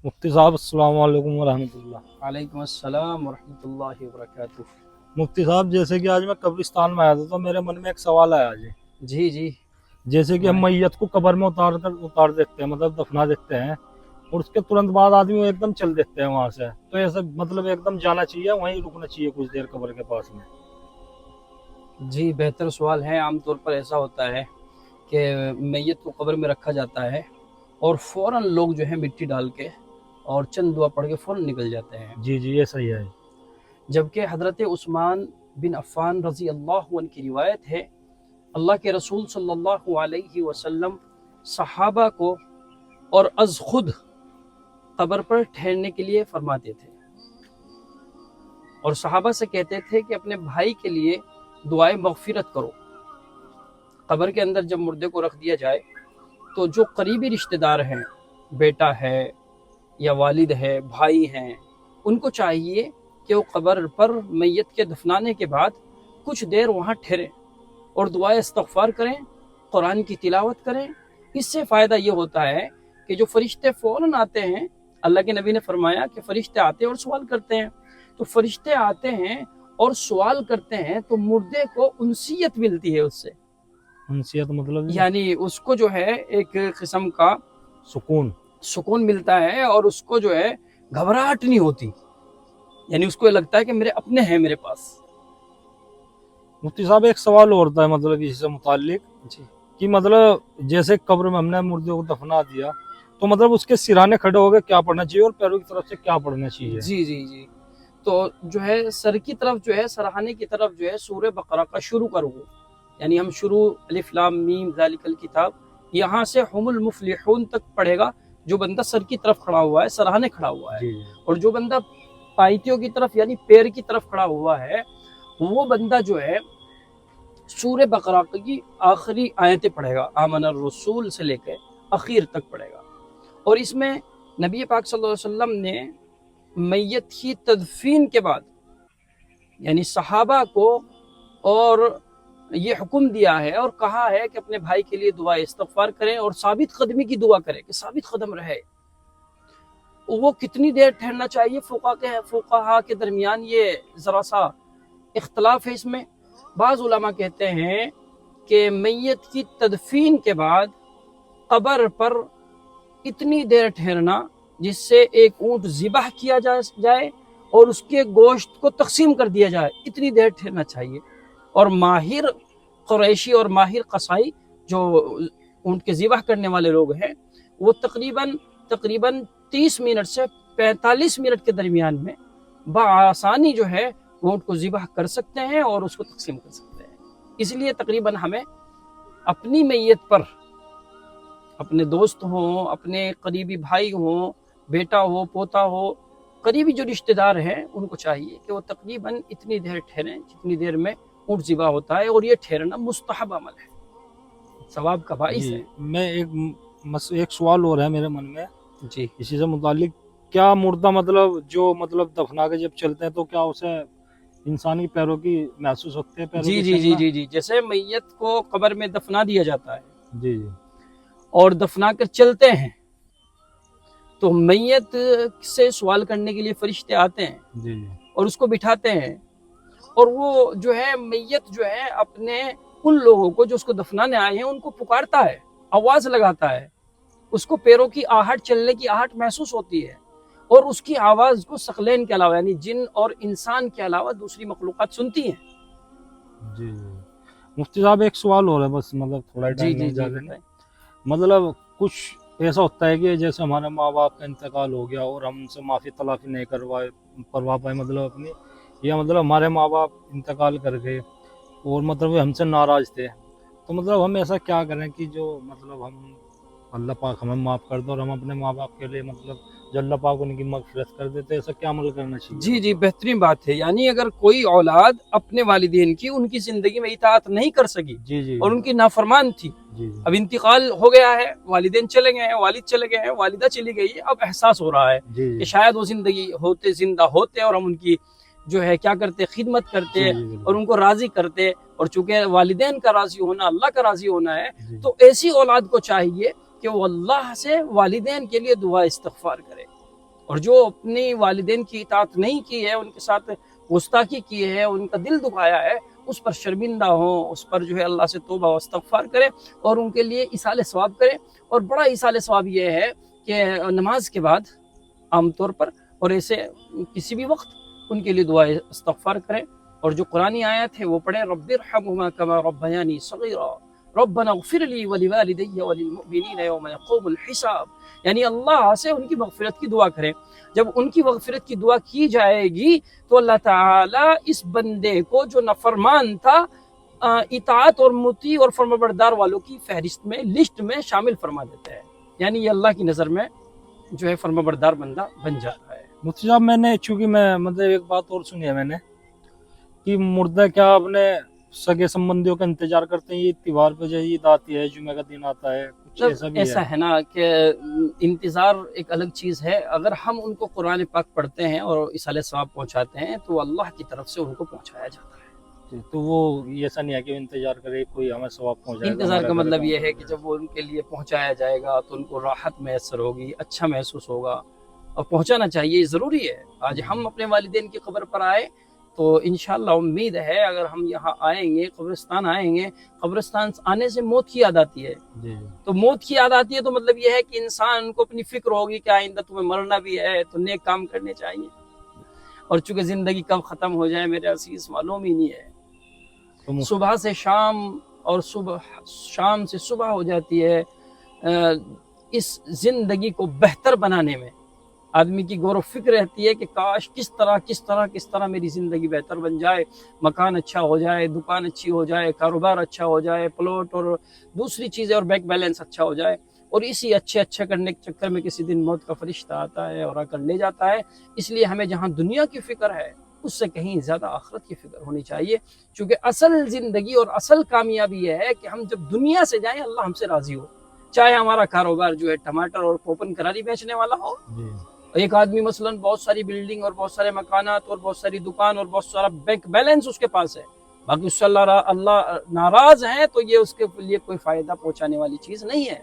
मुफ्ती साहब अस्सलाम वालेकुम वरहमतुल्लाह। वालेकुम अस्सलाम वरहमतुल्लाहि वबरकातुह। मुफ्ती साहब जैसे कि आज मैं कब्रिस्तान में आया था तो मेरे मन में एक सवाल आया जी। जी जी। जैसे कि हम फरमाएं। मैयत को कब्र में उतार देते हैं, मतलब दफना देते हैं, और उसके तुरंत बाद आदमी एकदम चल देते हैं वहां से, तो ऐसे मतलब एकदम जाना चाहिए, वहीं रुकना चाहिए कुछ देर कब्र के पास में? जी, बेहतर सवाल है। आमतौर पर ऐसा होता है कि मैयत को कब्र में रखा जाता है और फ़ौरन लोग जो है मिट्टी डाल के और चंद दुआ पढ़ के फ़ौरन निकल जाते हैं। जी जी, ये सही है। जबकि हज़रत उस्मान बिन अफ़्फ़ान रज़ी अल्लाह अन्हु की रिवायत है, अल्लाह के रसूल सल्लल्लाहु अलैहि वसल्लम सहाबा को और अज़ खुद कब्र पर ठहरने के लिए फरमाते थे और सहाबा से कहते थे कि अपने भाई के लिए दुआए मग़फ़िरत करो। कब्र के अंदर जब मुर्दे को रख दिया जाए तो जो करीबी रिश्तेदार हैं, बेटा है या वालिद है, भाई हैं, उनको चाहिए कि वो कब्र पर मैयत के दफनाने के बाद कुछ देर वहाँ ठहरें और दुआ इस्तग़फ़ार करें, कुरान की तिलावत करें। इससे फ़ायदा ये होता है कि जो फरिश्ते फ़ौरन आते हैं, अल्लाह के नबी ने फरमाया कि फरिश्ते आते हैं और सवाल करते हैं, तो फरिश्ते आते हैं और सवाल करते हैं तो मुर्दे को उनसियत मिलती है उससे, उनसियत मतलब यानी उसको जो है एक किस्म का सुकून। सुकून मिलता है और उसको जो है घबराहट नहीं होती, यानी उसको ये लगता है कि मेरे अपने हैं मेरे पास। मुफ्ती साहब एक सवाल और था, मतलब इसी से मुताल्लिक, जी कि मतलब जैसे कब्र में हमने मुर्दे को दफना दिया, तो मतलब उसके सिराने खड़े होकर क्या पढ़ना चाहिए और पैरों की तरफ से क्या पढ़ना चाहिए? जी जी जी। तो जो है सर की तरफ जो है, सरहाने की तरफ जो है सूरह बकरा का शुरू करो, यानी हम शुरू अलिफ लाम मीम ज़ालिकल किताब, यहाँ से हुमुल मुफ्लिहून तक पढ़ेगा जो बंदा सर की तरफ खड़ा हुआ है, सरहाने खड़ा हुआ है। जी और जो बंदा पाइतियों की तरफ यानी पैर की तरफ खड़ा हुआ है, वो बंदा जो है सूरह बकरा की आखिरी आयतें पढ़ेगा, आमन रसूल से लेकर आखिर तक पढ़ेगा। और इसमें नबी पाक सल्लल्लाहु अलैहि वसल्लम ने मैयत की तदफीन के बाद यानी सहाबा को और ये हुक्म दिया है और कहा है कि अपने भाई के लिए दुआ इस्तग़फ़ार करें और साबित कदमी की दुआ करें कि साबित कदम रहे। वो कितनी देर ठहरना चाहिए, फुक़हा के दरमियान ये ज़रा सा इख्तलाफ है। इसमें बाज़ उलमा कहते हैं कि मैयत की तदफीन के बाद कब्र पर इतनी देर ठहरना जिससे एक ऊँट ज़िबह किया जाए और उसके गोश्त को तकसीम कर दिया जाए, इतनी देर ठहरना चाहिए। और माहिर कुरैशी और माहिर कसाई जो ऊँट के ज़िबह करने वाले लोग हैं, वो तकरीबन 30 मिनट से 45 मिनट के दरमियान में बआसानी जो है ऊँट को ज़िबह कर सकते हैं और उसको तकसीम कर सकते हैं। इसलिए तकरीबन हमें अपनी मैयत पर अपने दोस्त हों, अपने करीबी भाई हों, बेटा हो, पोता हो, करीबी जो रिश्तेदार हैं, उनको चाहिए कि वो तकरीबन इतनी देर ठहरें जितनी देर में ऊँट ज़िबा होता है। और ये ठहरना मुस्तहब अमल है, सवाब का बाइस जी। है। मैं एक सवाल और है मेरे मन में जी इसी से मुतालिक। क्या मुर्दा मतलब जो मतलब दफना के जब चलते हैं तो क्या उसे इंसान की पैरों की महसूस होते हैं, पैरों जी की जी जी चलना? जी जी। जैसे मैयत को कब्र में दफना दिया जाता है जी जी और दफना कर चलते हैं, तो मैयत से सवाल करने के लिए फरिश्ते आते हैं जी जी और उसको बिठाते हैं, और वो जो है मैयत जो है अपने उन लोगों को जो उसको दफनाने आए हैं उनको पुकारता है, आवाज लगाता है, उसको पैरों की आहट, चलने की आहट महसूस होती है और उसकी आवाज को सकलैन के अलावा यानी जिन और इंसान के अलावा दूसरी मखलूकात सुनती हैं। जी। मुफ्ती साहब एक सवाल और है बस, मतलब थोड़ा जी टाइम जी नहीं, जी ज़्यादा नहीं। बताएं। मतलब कुछ ऐसा होता है कि जैसे हमारे माँ बाप का इंतकाल हो गया और हम उनसे माफ़ी तलाफ़ी नहीं करवा पाए, मतलब अपनी, या मतलब हमारे माँ बाप इंतकाल कर गए और मतलब वे हमसे नाराज़ थे, तो मतलब हम ऐसा क्या करें कि जो मतलब हम, अल्लाह पाक हमें माफ़ कर दो और हम अपने माँ बाप के लिए मतलब जो अल्लाह पाक उनकी मग़फ़िरत कर देते, ऐसा क्या अमल करना चाहिए? जी जी, बेहतरीन बात है। यानी अगर कोई औलाद अपने वालिदैन की उनकी ज़िंदगी में इताअत नहीं कर सकी जी जी और उनकी नाफरमान थी, जी अब जी इंतकाल हो गया है, वालिदैन चले गए हैं, वालिद चले गए हैं, वालिदा चली गई है, अब एहसास हो रहा है जी कि जी शायद वो ज़िंदगी होते ज़िंदा होते और हम उनकी जो है क्या करते, खिदमत जी करते जी और बिल्कुल। उनको राज़ी करते। और चूंकि वालिदैन का राज़ी होना अल्लाह का राज़ी होना है, जी तो ऐसी औलाद को चाहिए कि वो अल्लाह से वालिदैन के लिए दुआ इस्तग़फ़ार करे اور جو اپنے والدین کی اطاعت نہیں کی ہے، ان کے ساتھ گستاخی کی ہے، ان کا دل دکھایا ہے، اس پر شرمندہ ہوں، اس پر جو ہے اللہ سے توبہ و استغفار کرے اور ان کے لیے ایصال ثواب کرے. اور بڑا ایصال ثواب یہ ہے کہ نماز کے بعد عام طور پر اور ایسے کسی بھی وقت ان کے لیے دعا استغفار کریں، اور جو قرآنی آیت ہے وہ پڑھیں، رب ارحمہما کما ربیانی صغیرا ربنا اغفر لی ولوالدی وللمؤمنین یوم یقوم الحساب. یعنی اللہ سے ان کی مغفرت کی دعا کریں. جب ان کی مغفرت کی دعا کی جائے گی تو اللہ تعالیٰ اس بندے کو جو نافرمان تھا اطاعت اور مطیع اور فرمانبردار والوں کی فہرست میں، لسٹ میں شامل فرما دیتا ہے. یعنی یہ اللہ کی نظر میں جو ہے فرمانبردار بندہ بن جاتا ہے. مفتی صاحب میں چونکہ میں مطلب ایک بات اور سنی ہے میں نے کہ مردہ کیا اپنے سگے سمبندیوں کا انتظار کرتے ہیں، یہ تہوار پہ جو عید آتی ہے، جمعہ کا دن آتا ہے، کچھ ایسا بھی ایسا ہے نا کہ انتظار ایک الگ چیز ہے. اگر ہم ان کو قرآن پاک پڑھتے ہیں اور ایصال ثواب پہنچاتے ہیں تو اللہ کی طرف سے ان کو پہنچایا جاتا ہے. تو وہ ایسا نہیں ہے کہ انتظار کرے کوئی ہمیں ثواب پہنچائے. انتظار کا مطلب یہ ہے کہ جب وہ ان کے لیے پہنچایا جائے گا تو ان کو راحت میسر ہوگی، اچھا محسوس ہوگا، اور پہنچانا چاہیے، ضروری ہے. آج ہم اپنے والدین کی قبر پر آئے تو انشاءاللہ امید ہے اگر ہم یہاں آئیں گے، قبرستان آئیں گے، قبرستان آنے سے موت کی یاد آتی ہے. تو موت کی یاد آتی ہے تو مطلب یہ ہے کہ انسان کو اپنی فکر ہوگی کہ آئندہ تمہیں مرنا بھی ہے تو نیک کام کرنے چاہیے. اور چونکہ زندگی کب ختم ہو جائے میرے عزیز معلوم ہی نہیں ہے. صبح سے شام اور شام سے صبح ہو جاتی ہے. اس زندگی کو بہتر بنانے میں آدمی کی غور و فکر رہتی ہے کہ کاش کس طرح میری زندگی بہتر بن جائے، مکان اچھا ہو جائے، دکان اچھی ہو جائے، کاروبار اچھا ہو جائے، پلاٹ اور دوسری چیزیں اور بینک بیلنس اچھا ہو جائے. اور اسی اچھا کرنے کے چکر میں کسی دن موت کا فرشتہ آتا ہے اور آ کر لے جاتا ہے. اس لیے ہمیں جہاں دنیا کی فکر ہے اس سے کہیں زیادہ آخرت کی فکر ہونی چاہیے. چونکہ اصل زندگی اور اصل کامیابی یہ ہے کہ ہم جب دنیا سے جائیں اللہ ہم سے راضی ہو. چاہے ہمارا کاروبار جو ہے ٹماٹر اور پوپن کراری بیچنے والا ہو. ایک آدمی مثلا بہت ساری بلڈنگ اور بہت سارے مکانات اور بہت ساری دکان اور بہت سارا بینک بیلنس اس کے پاس ہے، باقی اس سے اللہ ناراض ہے تو یہ اس کے لیے کوئی فائدہ پہنچانے والی چیز نہیں ہے.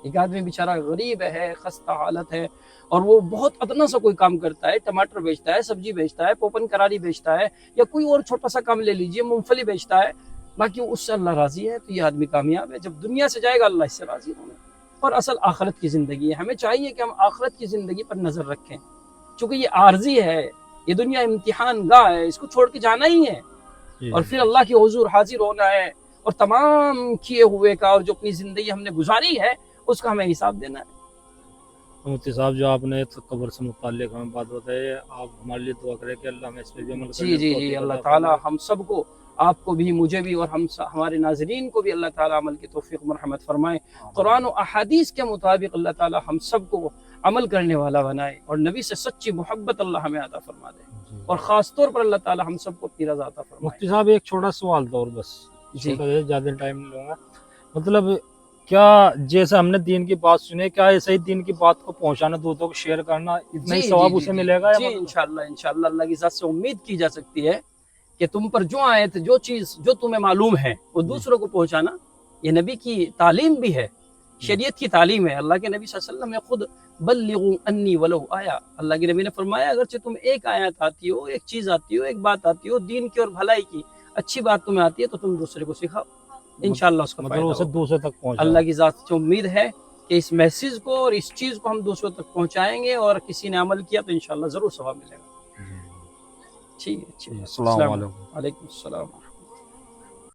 ایک آدمی بیچارہ غریب ہے، خستہ حالت ہے، اور وہ بہت ادنا سا کوئی کام کرتا ہے، ٹماٹر بیچتا ہے، سبزی بیچتا ہے، پوپن کراری بیچتا ہے، یا کوئی اور چھوٹا سا کام لے لیجئے، مونگ پھلی بیچتا ہے، باقی اس سے اللہ راضی ہے تو یہ آدمی کامیاب ہے. جب دنیا سے جائے گا اللہ اس سے راضی ہوگا. اور اصل آخرت کی زندگی ہے. ہمیں چاہیے کہ ہم آخرت کی زندگی پر نظر رکھیں، چونکہ یہ عارضی ہے، یہ دنیا امتحان گاہ ہے، اس کو چھوڑ کے جانا ہی ہے اور پھر اللہ کے حضور حاضر ہونا ہے، اور تمام کیے ہوئے کا اور جو اپنی زندگی ہم نے گزاری ہے اس کا ہمیں حساب دینا ہے. مفتی صاحب جو آپ نے قبر سے متعلق ہمیں بات بتائی، آپ ہمارے لیے دعا کریں کہ اللہ ہمیں اس پہ بھی عمل کرنے کی جی اللہ تعالی ہم سب کو، آپ کو بھی، مجھے بھی، اور ہمارے ناظرین کو بھی اللہ تعالی عمل کی توفیق مرحمت فرمائے. قرآن و احادیث کے مطابق اللہ تعالی ہم سب کو عمل کرنے والا بنائے اور نبی سے سچی محبت اللہ ہمیں عطا فرما دے، اور خاص طور پر اللہ تعالی ہم سب کو اپنی رضا عطا فرمائے. مفتی صاحب ایک چھوٹا سوال تھا اور بس، جی زیادہ ٹائم نہیں لوں گا. مطلب کیا جیسے ہم نے دین کی بات سنی، کیا ایسے ہی دین کی بات کو پہنچانا، دوستوں کو شیئر کرنا، اتنا ہی ثواب اسے ملے گا؟ جی انشاءاللہ اللہ کی ذات سے امید کی جا سکتی ہے کہ تم پر جو آیت، جو چیز جو تمہیں معلوم ہے وہ دوسروں کو پہنچانا، یہ نبی کی تعلیم بھی ہے، شریعت کی تعلیم ہے. اللہ کے نبی صلی اللہ علیہ وسلم نے خود بلغوا انی ولو آیا، اللہ کے نبی نے فرمایا اگرچہ تم ایک آیت آتی ہو، ایک چیز آتی ہو، ایک بات آتی ہو دین کی اور بھلائی کی، اچھی بات تمہیں آتی ہے تو تم دوسرے کو سکھاؤ، انشاءاللہ اس کا مطلب اسے دوسرے تک پہنچا. اللہ کی ذات سے امید ہے کہ اس میسیج کو اور اس چیز کو ہم دوسروں تک پہنچائیں گے، اور کسی نے عمل کیا تو انشاءاللہ ضرور ثواب ملے گا. ٹھیک ہے، السلام علیکم. وعلیکم السلام.